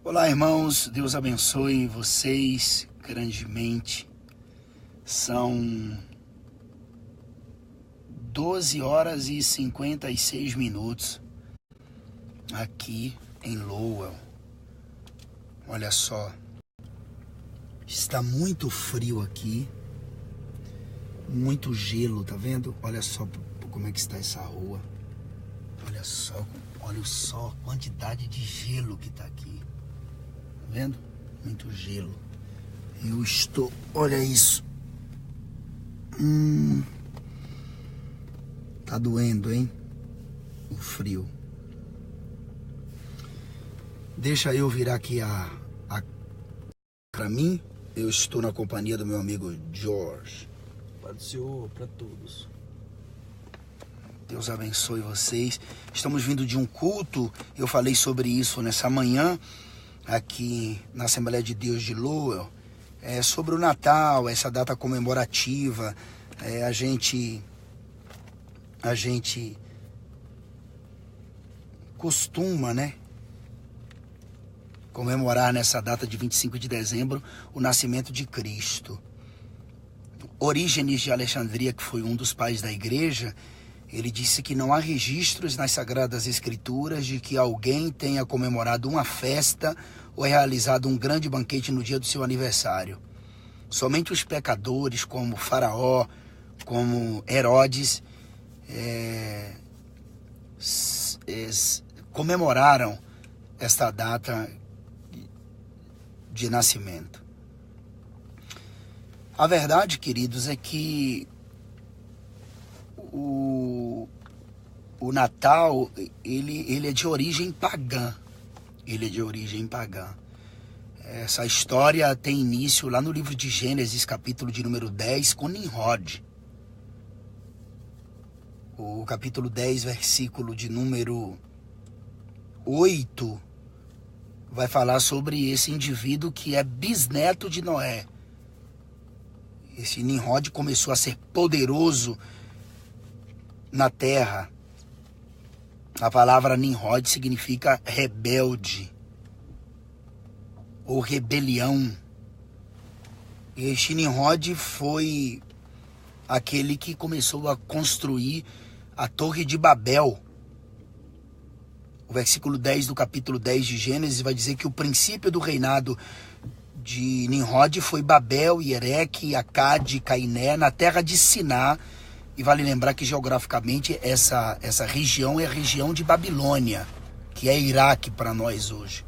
Olá, irmãos, Deus abençoe vocês grandemente. São 12 horas e 56 minutos aqui em Lowell. Olha só, está muito frio aqui, muito gelo, tá vendo? Olha só como é que está essa rua. Olha só a quantidade de gelo que está aqui. Tá vendo? Muito gelo. Olha isso. Tá doendo, hein? O frio. Deixa eu virar aqui pra mim. Eu estou na companhia do meu amigo George. Pai do Senhor, para todos. Deus abençoe vocês. Estamos vindo de um culto. Eu falei sobre isso nessa manhã aqui na Assembleia de Deus de Lowell. Sobre o Natal, essa data comemorativa. A gente costuma, comemorar nessa data de 25 de dezembro o nascimento de Cristo. Orígenes de Alexandria, que foi um dos pais da igreja, ele disse que não há registros nas Sagradas Escrituras de que alguém tenha comemorado uma festa ou realizado um grande banquete no dia do seu aniversário. Somente os pecadores, como Faraó, como Herodes, comemoraram esta data de nascimento. A verdade, queridos, é que o Natal, ele é de origem pagã. Ele é de origem pagã. Essa história tem início lá no livro de Gênesis, capítulo de número 10, com Nimrod. O capítulo 10, versículo de número 8, vai falar sobre esse indivíduo que é bisneto de Noé. Esse Nimrod começou a ser poderoso na terra. A palavra Nimrod significa rebelde ou rebelião. Este Nimrod foi aquele que começou a construir a Torre de Babel. O versículo 10 do capítulo 10 de Gênesis vai dizer que o princípio do reinado de Nimrod foi Babel, Ereque, Acade, Cainé, na terra de Siná. E vale lembrar que geograficamente essa região é a região de Babilônia, que é Iraque para nós hoje.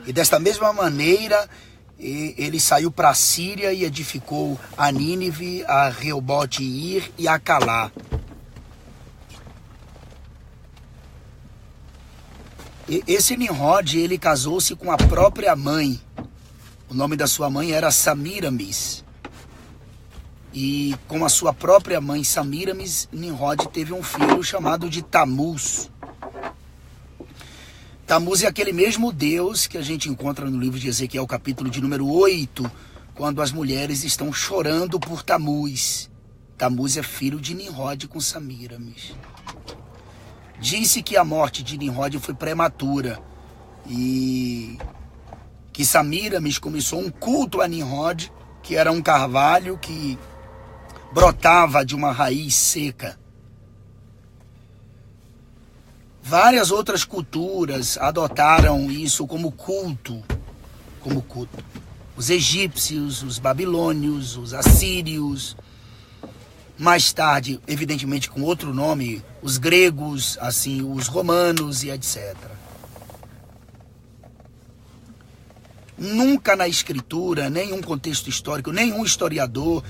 E desta mesma maneira, ele saiu para a Síria e edificou a Nínive, a Reobote Ir e a Calá. Esse Nimrod, ele casou-se com a própria mãe. O nome da sua mãe era Samiramis. E com a sua própria mãe Samiramis, Nimrod teve um filho chamado de Tamuz. Tamuz é aquele mesmo Deus que a gente encontra no livro de Ezequiel, capítulo de número 8, quando as mulheres estão chorando por Tamuz. Tamuz é filho de Nimrod com Samiramis. Disse que a morte de Nimrod foi prematura e que Samiramis começou um culto a Nimrod, que era um carvalho que brotava de uma raiz seca. Várias outras culturas adotaram isso como culto. Os egípcios, os babilônios, os assírios. Mais tarde, evidentemente com outro nome, os gregos, assim, os romanos e etc. Nunca na escritura, nenhum contexto histórico, nenhum historiador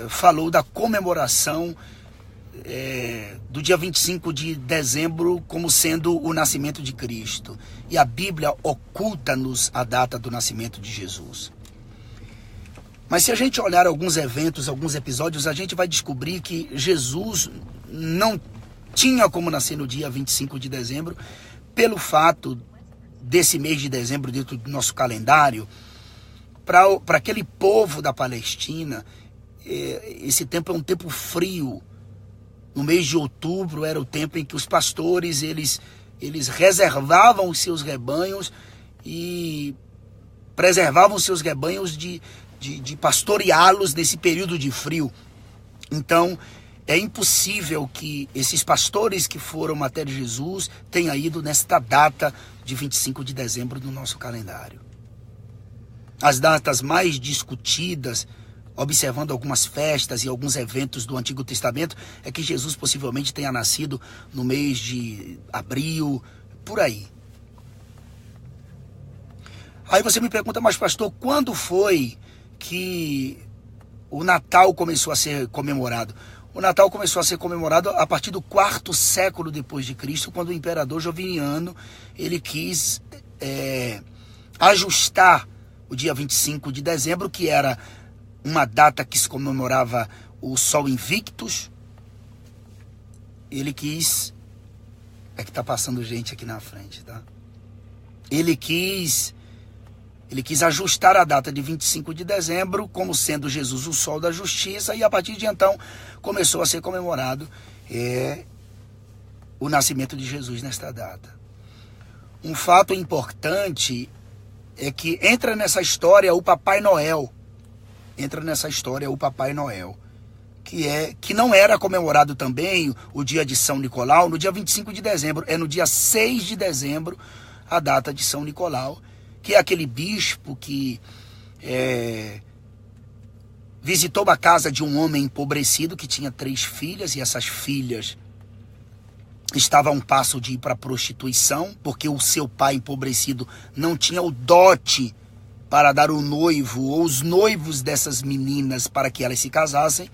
falou da comemoração do dia 25 de dezembro como sendo o nascimento de Cristo. E a Bíblia oculta-nos a data do nascimento de Jesus. Mas se a gente olhar alguns eventos, alguns episódios, a gente vai descobrir que Jesus não tinha como nascer no dia 25 de dezembro, pelo fato desse mês de dezembro dentro do nosso calendário, para aquele povo da Palestina, esse tempo é um tempo frio, No mês de outubro era o tempo em que os pastores, eles reservavam os seus rebanhos e preservavam os seus rebanhos de pastoreá-los nesse período de frio. Então, é impossível que esses pastores que foram até Jesus tenham ido nesta data de 25 de dezembro do nosso calendário. As datas mais discutidas, observando algumas festas e alguns eventos do Antigo Testamento, é que Jesus possivelmente tenha nascido no mês de abril, por aí. Aí você me pergunta, mas pastor, quando foi que o Natal começou a ser comemorado? O Natal começou a ser comemorado a partir do 4º século depois de Cristo, quando o imperador Joviniano ele quis ajustar o dia 25 de dezembro, que era uma data que se comemorava o Sol Invictus. Ele quis... É que está passando gente aqui na frente, tá? Ele quis ajustar a data de 25 de dezembro como sendo Jesus o Sol da Justiça, e a partir de então começou a ser comemorado o nascimento de Jesus nesta data. Um fato importante é que entra nessa história o Papai Noel. Que não era comemorado também o dia de São Nicolau no dia 25 de dezembro, é no dia 6 de dezembro a data de São Nicolau, que é aquele bispo que visitou a casa de um homem empobrecido que tinha 3 filhas, e essas filhas estavam a um passo de ir para a prostituição, porque o seu pai empobrecido não tinha o dote para dar o noivo ou os noivos dessas meninas para que elas se casassem.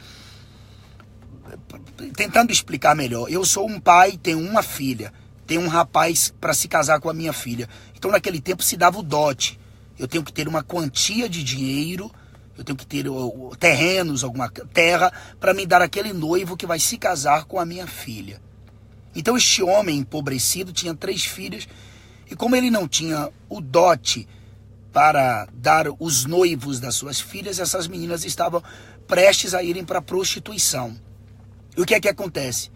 Tentando explicar melhor, eu sou um pai, tenho uma filha, tenho um rapaz para se casar com a minha filha. Então naquele tempo se dava o dote. Eu tenho que ter uma quantia de dinheiro, eu tenho que ter terrenos, alguma terra, para me dar aquele noivo que vai se casar com a minha filha. Então este homem empobrecido tinha 3 filhas, e como ele não tinha o dote para dar os noivos das suas filhas, essas meninas estavam prestes a irem para a prostituição. E o que é que acontece?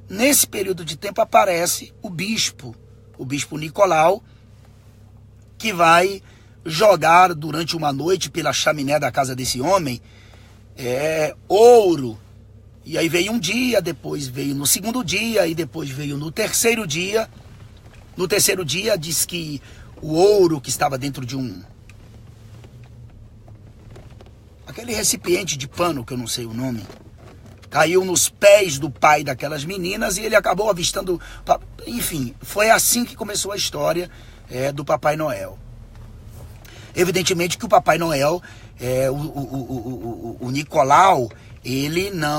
Nesse período de tempo aparece o bispo Nicolau, que vai jogar durante uma noite pela chaminé da casa desse homem ouro. E aí veio um dia, depois veio no segundo dia, e depois veio no terceiro dia. No terceiro dia diz que o ouro que estava dentro de aquele recipiente de pano, que eu não sei o nome, caiu nos pés do pai daquelas meninas e ele acabou avistando... Enfim, foi assim que começou a história do Papai Noel. Evidentemente que o Papai Noel, o Nicolau, ele não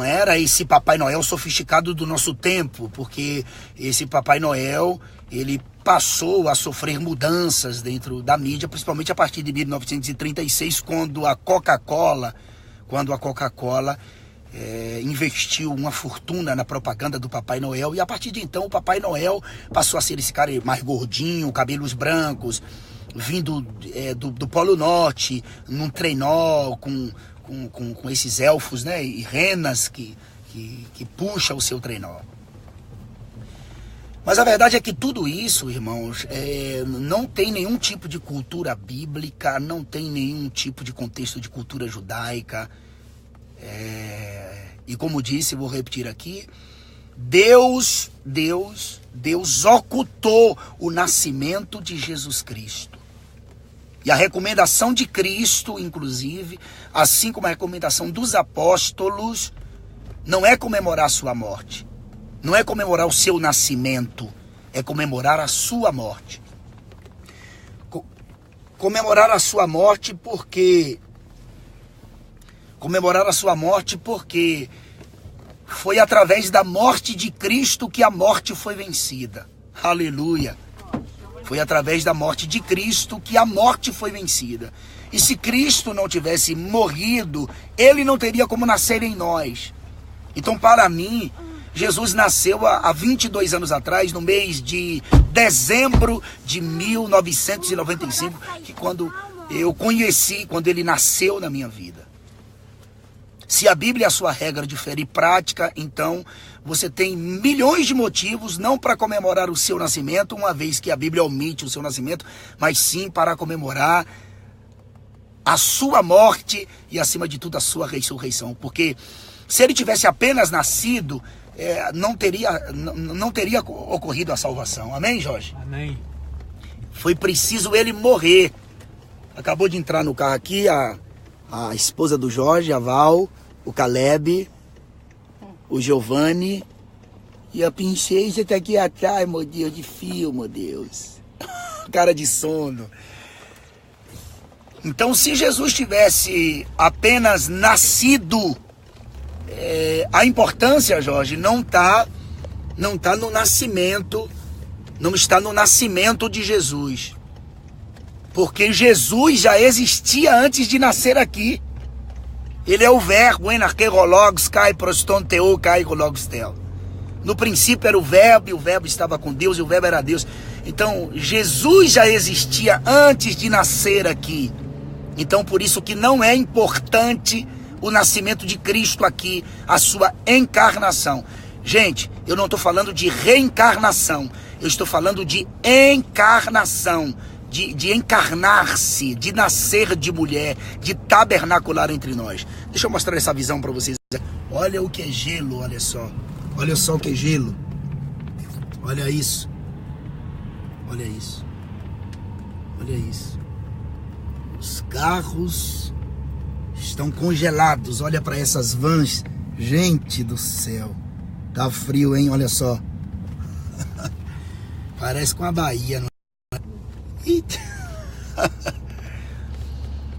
era esse Papai Noel sofisticado do nosso tempo, porque esse Papai Noel, ele passou a sofrer mudanças dentro da mídia, principalmente a partir de 1936, quando a Coca-Cola investiu uma fortuna na propaganda do Papai Noel, e a partir de então o Papai Noel passou a ser esse cara mais gordinho, cabelos brancos, vindo do Polo Norte, num trenó com esses elfos, né, e renas que puxa o seu trenó. Mas a verdade é que tudo isso, irmãos, não tem nenhum tipo de cultura bíblica, não tem nenhum tipo de contexto de cultura judaica. E como disse, vou repetir aqui, Deus ocultou o nascimento de Jesus Cristo. E a recomendação de Cristo, inclusive, assim como a recomendação dos apóstolos, não é comemorar a sua morte. Não é comemorar o seu nascimento, é comemorar a sua morte. Comemorar a sua morte porque foi através da morte de Cristo que a morte foi vencida. Aleluia! Foi através da morte de Cristo que a morte foi vencida. E se Cristo não tivesse morrido, ele não teria como nascer em nós. Então, para mim, Jesus nasceu há 22 anos atrás, no mês de dezembro de 1995, que quando eu conheci, quando ele nasceu na minha vida. Se a Bíblia é a sua regra de fé e prática, então você tem milhões de motivos não para comemorar o seu nascimento, uma vez que a Bíblia omite o seu nascimento, mas sim para comemorar a sua morte e, acima de tudo, a sua ressurreição. Porque se ele tivesse apenas nascido, não teria ocorrido a salvação. Amém, Jorge? Amém. Foi preciso ele morrer. Acabou de entrar no carro aqui a esposa do Jorge, a Val, o Caleb, o Giovanni e a princesa tá aqui atrás, meu Deus, de fio, meu Deus. Cara de sono. Então, se Jesus tivesse apenas nascido, a importância, Jorge, não está no nascimento, não está no nascimento de Jesus. Porque Jesus já existia antes de nascer aqui. Ele é o verbo, enarquerologos, kai prostonteu, kai rologos tel. No princípio era o verbo, e o verbo estava com Deus, e o verbo era Deus. Então, Jesus já existia antes de nascer aqui. Então, por isso que não é importante o nascimento de Cristo aqui, a sua encarnação. Gente, eu não estou falando de reencarnação, eu estou falando de encarnação. De encarnar-se, de nascer de mulher, de tabernacular entre nós. Deixa eu mostrar essa visão para vocês. Olha o que é gelo, olha só. Olha só o que é gelo. Olha isso. Olha isso. Olha isso. Os carros estão congelados. Olha para essas vans. Gente do céu. Tá frio, hein? Olha só. Parece com a Bahia, não?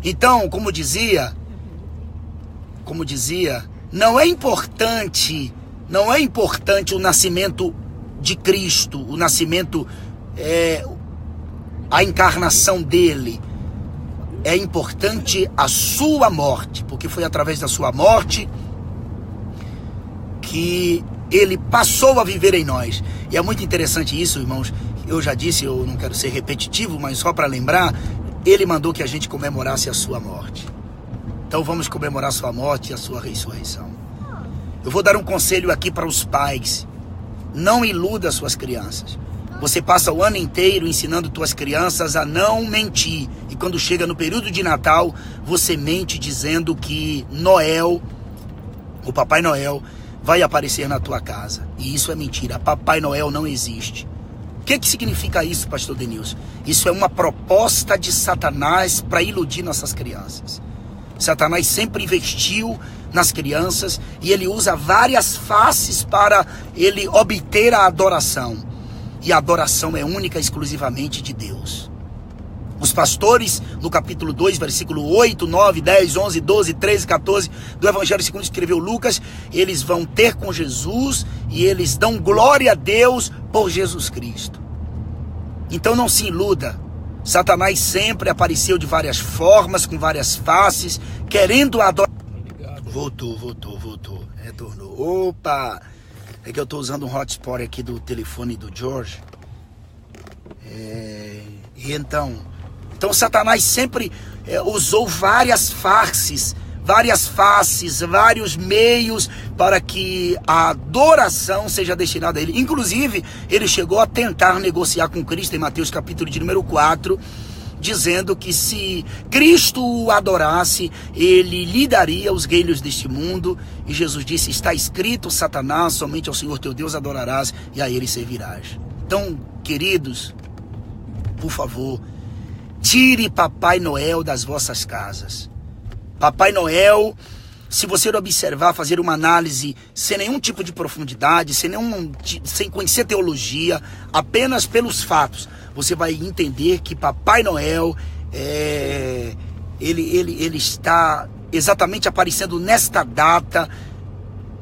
Então, como dizia, não é importante o nascimento de Cristo, o nascimento, a encarnação dele. É importante a sua morte, porque foi através da sua morte que ele passou a viver em nós. E é muito interessante isso, irmãos. Eu já disse, eu não quero ser repetitivo, mas só para lembrar, ele mandou que a gente comemorasse a sua morte. Então vamos comemorar a sua morte e a sua ressurreição. Eu vou dar um conselho aqui para os pais. Não iluda suas crianças. Você passa o ano inteiro ensinando suas crianças a não mentir. E quando chega no período de Natal, você mente dizendo que Noel, o Papai Noel, vai aparecer na tua casa. E isso é mentira. Papai Noel não existe. O que significa isso, pastor Denilson? Isso é uma proposta de Satanás para iludir nossas crianças. Satanás sempre investiu nas crianças e ele usa várias faces para ele obter a adoração. E a adoração é única e exclusivamente de Deus. Os pastores, no capítulo 2, versículo 8, 9, 10, 11, 12, 13, 14 do Evangelho segundo escreveu Lucas, eles vão ter com Jesus e eles dão glória a Deus por Jesus Cristo. Então não se iluda. Satanás sempre apareceu de várias formas, com várias faces, querendo adorar. Voltou. Retornou. Opa! É que eu estou usando um hotspot aqui do telefone do George. E então Satanás sempre usou várias faces, vários meios para que a adoração seja destinada a ele. Inclusive, ele chegou a tentar negociar com Cristo em Mateus capítulo de número 4, dizendo que se Cristo o adorasse, ele lhe daria os reinos deste mundo. E Jesus disse, está escrito, Satanás, somente ao Senhor teu Deus adorarás e a ele servirás. Então, queridos, por favor, tire Papai Noel das vossas casas. Papai Noel, se você observar, fazer uma análise sem nenhum tipo de profundidade, sem conhecer teologia, apenas pelos fatos, você vai entender que Papai Noel, ele está exatamente aparecendo nesta data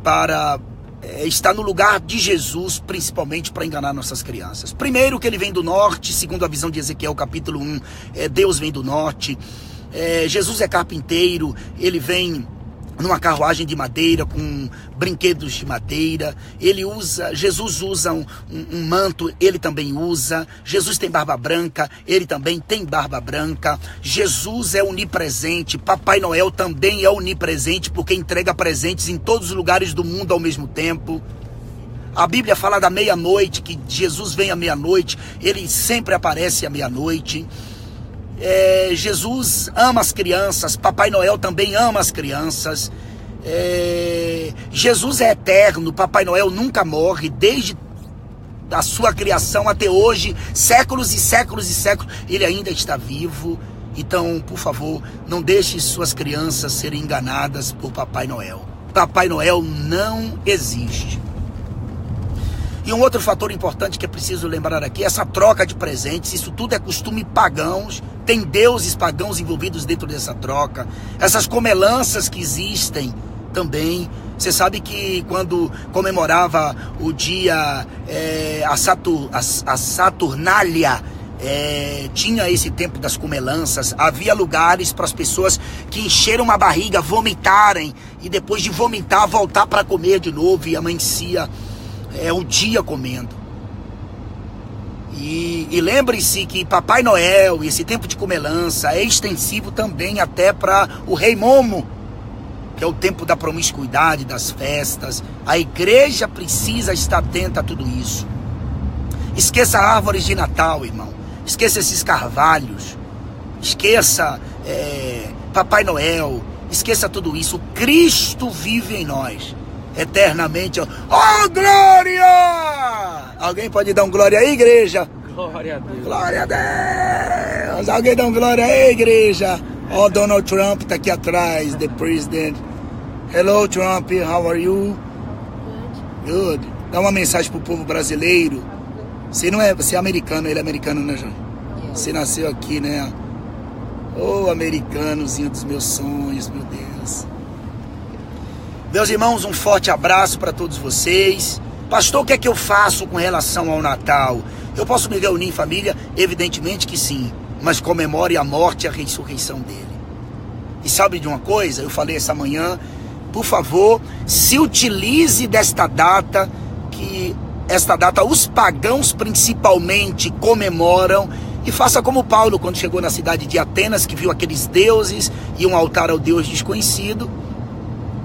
para estar no lugar de Jesus, principalmente para enganar nossas crianças. Primeiro que ele vem do norte, segundo a visão de Ezequiel capítulo 1, Deus vem do norte. Jesus é carpinteiro, ele vem numa carruagem de madeira, com brinquedos de madeira. Jesus usa um manto, ele também usa. Jesus tem barba branca, ele também tem barba branca. Jesus é onipresente. Papai Noel também é onipresente, porque entrega presentes em todos os lugares do mundo ao mesmo tempo. A Bíblia fala da meia-noite, que Jesus vem à meia-noite, ele sempre aparece à meia-noite. Jesus ama as crianças, Papai Noel também ama as crianças. Jesus é eterno, Papai Noel nunca morre, desde a sua criação até hoje, séculos e séculos e séculos, ele ainda está vivo. Então, por favor, não deixe suas crianças serem enganadas por Papai Noel. Papai Noel não existe. E um outro fator importante que é preciso lembrar aqui, essa troca de presentes, isso tudo é costume pagãos, tem deuses pagãos envolvidos dentro dessa troca, essas comelanças que existem também. Você sabe que quando comemorava o dia, a Saturnália, tinha esse tempo das comelanças, havia lugares para as pessoas que encheram a barriga, vomitarem, e depois de vomitar, voltar para comer de novo, e amanhecia o dia comendo. E lembre-se que Papai Noel e esse tempo de comelança é extensivo também até para o Rei Momo, que é o tempo da promiscuidade, das festas. A igreja precisa estar atenta a tudo isso. Esqueça árvores de Natal, irmão. Esqueça esses carvalhos. Esqueça Papai Noel. Esqueça tudo isso. Cristo vive em nós eternamente. Oh, glória! Alguém pode dar um glória aí, igreja? Glória a Deus. Glória a Deus. Alguém dá um glória aí, igreja? Oh, Donald Trump tá aqui atrás, the president. Hello, Trump, how are you? Good. Dá uma mensagem pro povo brasileiro. Você é americano, ele é americano, né, João? Você nasceu aqui, né? Oh, americanozinho dos meus sonhos, meu Deus. Meus irmãos, um forte abraço para todos vocês. Pastor, o que é que eu faço com relação ao Natal? Eu posso me reunir em família? Evidentemente que sim. Mas comemore a morte e a ressurreição dele. E sabe de uma coisa? Eu falei essa manhã, por favor, se utilize desta data, que esta data os pagãos principalmente comemoram, e faça como Paulo, quando chegou na cidade de Atenas, que viu aqueles deuses e um altar ao Deus desconhecido.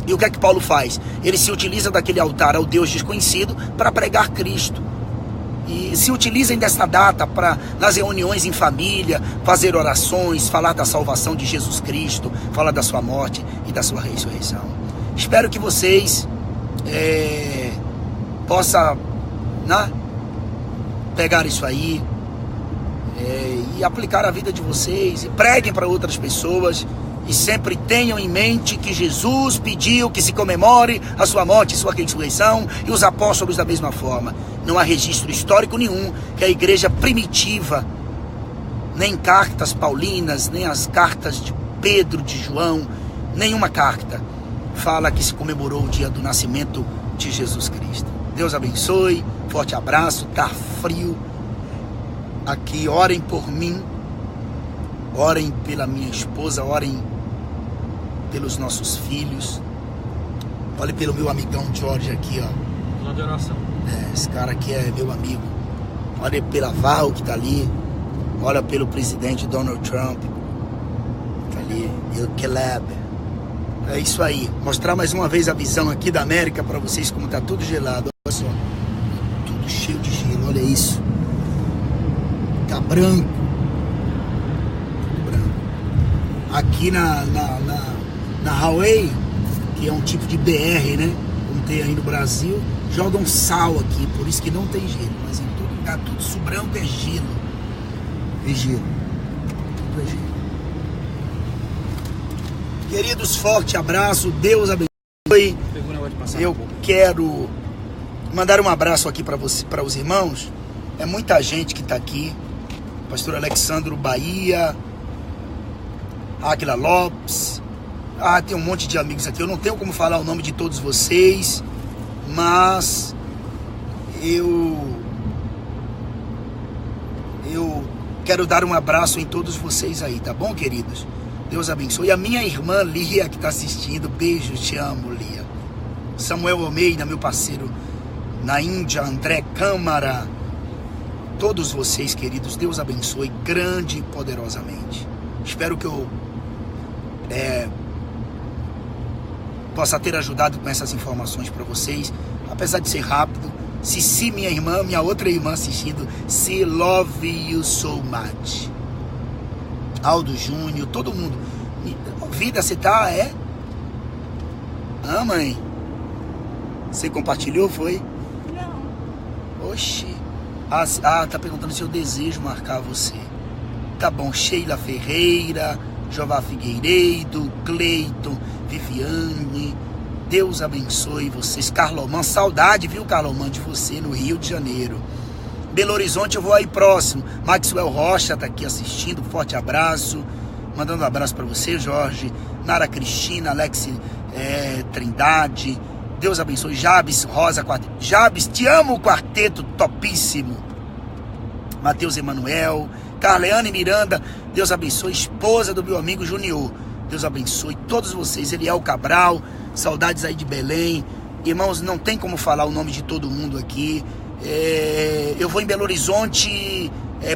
E o que é que Paulo faz? Ele se utiliza daquele altar ao Deus desconhecido para pregar Cristo. E se utilizem desta data para, nas reuniões em família, fazer orações, falar da salvação de Jesus Cristo, falar da sua morte e da sua ressurreição. Espero que vocês possam pegar isso aí e aplicar a vida de vocês, e preguem para outras pessoas. E sempre tenham em mente que Jesus pediu que se comemore a sua morte e sua ressurreição, e os apóstolos da mesma forma. Não há registro histórico nenhum que a igreja primitiva, nem cartas paulinas, nem as cartas de Pedro, de João, nenhuma carta fala que se comemorou o dia do nascimento de Jesus Cristo. Deus abençoe, forte abraço, tá frio aqui, orem por mim, orem pela minha esposa, orem pelos nossos filhos. Olhe pelo meu amigão Jorge aqui, ó. Zona de oração. Esse cara aqui é meu amigo. Olha pela Val que tá ali. Olha pelo presidente Donald Trump. Tá ali. E o Caleb. É isso aí. Mostrar mais uma vez a visão aqui da América para vocês, como tá tudo gelado. Olha só. Tudo cheio de gelo. Olha isso. Tá branco. Tudo branco. Aqui na Hawaii, que é um tipo de BR, né? Como tem aí no Brasil, jogam sal aqui, por isso que não tem gelo. Mas em todo lugar, tudo branco é gelo. É gelo. Tudo é gelo. Queridos, forte abraço. Deus abençoe. Eu quero mandar um abraço aqui para os irmãos. É muita gente que está aqui. Pastor Alexandro Bahia, Águila Lopes. Tem um monte de amigos aqui. Eu não tenho como falar o nome de todos vocês, mas eu quero dar um abraço em todos vocês aí, tá bom, queridos? Deus abençoe. E a minha irmã Lia, que está assistindo, beijo, te amo, Lia. Samuel Almeida, meu parceiro na Índia, André Câmara, todos vocês, queridos, Deus abençoe grande e poderosamente. Espero que eu possa ter ajudado com essas informações para vocês, apesar de ser rápido. Cici, minha irmã, minha outra irmã assistindo, se love you so much. Aldo Júnior, todo mundo. Vida, você tá, Ah, mãe? Você compartilhou, foi? Não. Oxi. Tá perguntando se eu desejo marcar você. Tá bom, Sheila Ferreira, Jová Figueiredo, Cleiton, Viviane, Deus abençoe vocês. Carlomã, saudade, viu, Carlomã, de você no Rio de Janeiro. Belo Horizonte, eu vou aí próximo. Maxwell Rocha tá aqui assistindo, forte abraço. Mandando um abraço para você, Jorge. Nara Cristina, Alex Trindade. Deus abençoe. Jabes Rosa, Jabes, te amo, quarteto topíssimo. Matheus Emanuel, Carleane Miranda, Deus abençoe. Esposa do meu amigo Junior, Deus abençoe todos vocês. Eliel Cabral, saudades aí de Belém. Irmãos, não tem como falar o nome de todo mundo aqui. Eu vou em Belo Horizonte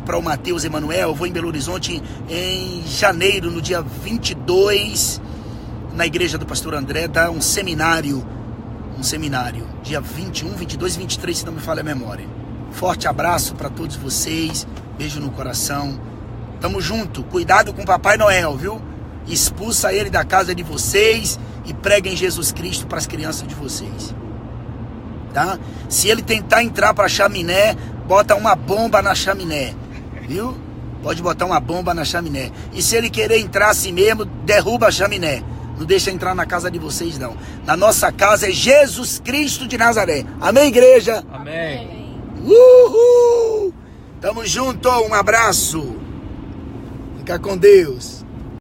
para o Matheus Emanuel. Eu vou em Belo Horizonte em janeiro, no dia 22, na igreja do pastor André, dá um seminário, dia 21, 22 e 23, se não me falha a memória. Forte abraço para todos vocês, beijo no coração, tamo junto. Cuidado com o Papai Noel, viu? Expulsa ele da casa de vocês e preguem Jesus Cristo para as crianças de vocês, tá? Se ele tentar entrar para a chaminé, bota uma bomba na chaminé, viu? Pode botar uma bomba na chaminé. E se ele querer entrar assim mesmo, derruba a chaminé. Não deixa entrar na casa de vocês, não. Na nossa casa é Jesus Cristo de Nazaré. Amém, igreja? Amém. Uhul! Tamo junto, um abraço. Fica com Deus.